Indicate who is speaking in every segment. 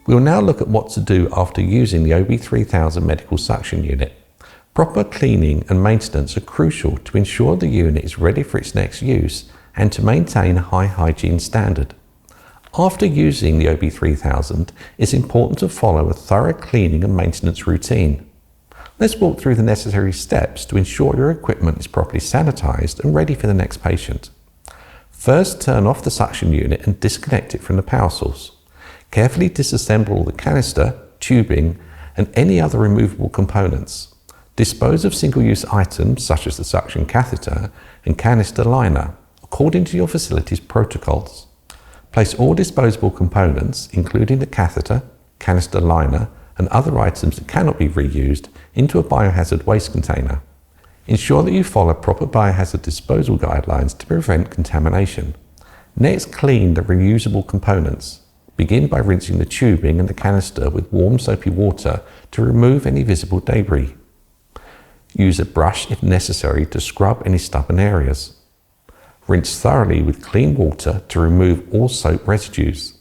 Speaker 1: We will now look at what to do after using the OB3000 medical suction unit. Proper cleaning and maintenance are crucial to ensure the unit is ready for its next use and to maintain a high hygiene standard. After using the OB3000, it's important to follow a thorough cleaning and maintenance routine. Let's walk through the necessary steps to ensure your equipment is properly sanitized and ready for the next patient. First, turn off the suction unit and disconnect it from the power source. Carefully disassemble the canister, tubing, and any other removable components. Dispose of single-use items such as the suction catheter and canister liner, according to your facility's protocols. Place all disposable components, including the catheter, canister liner, and other items that cannot be reused, into a biohazard waste container. Ensure that you follow proper biohazard disposal guidelines to prevent contamination. Next, clean the reusable components. Begin by rinsing the tubing and the canister with warm soapy water to remove any visible debris. Use a brush if necessary to scrub any stubborn areas. Rinse thoroughly with clean water to remove all soap residues.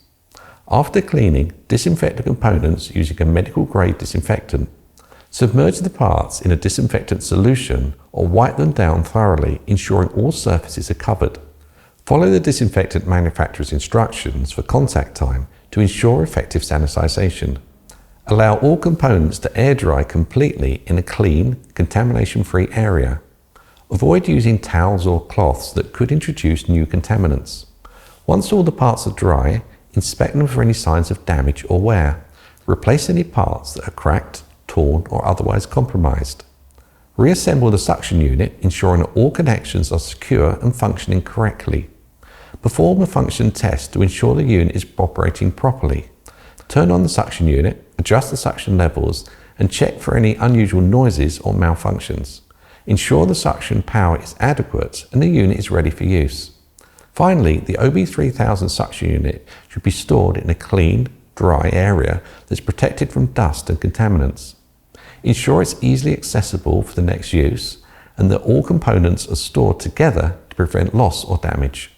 Speaker 1: After cleaning, disinfect the components using a medical-grade disinfectant. Submerge the parts in a disinfectant solution or wipe them down thoroughly, ensuring all surfaces are covered. Follow the disinfectant manufacturer's instructions for contact time to ensure effective sanitization. Allow all components to air dry completely in a clean, contamination-free area. Avoid using towels or cloths that could introduce new contaminants. Once all the parts are dry, inspect them for any signs of damage or wear. Replace any parts that are cracked, torn, or otherwise compromised. Reassemble the suction unit, ensuring that all connections are secure and functioning correctly. Perform a function test to ensure the unit is operating properly. Turn on the suction unit, adjust the suction levels, and check for any unusual noises or malfunctions. Ensure the suction power is adequate and the unit is ready for use. Finally, the OB3000 suction unit should be stored in a clean, dry area that's protected from dust and contaminants. Ensure it's easily accessible for the next use and that all components are stored together to prevent loss or damage.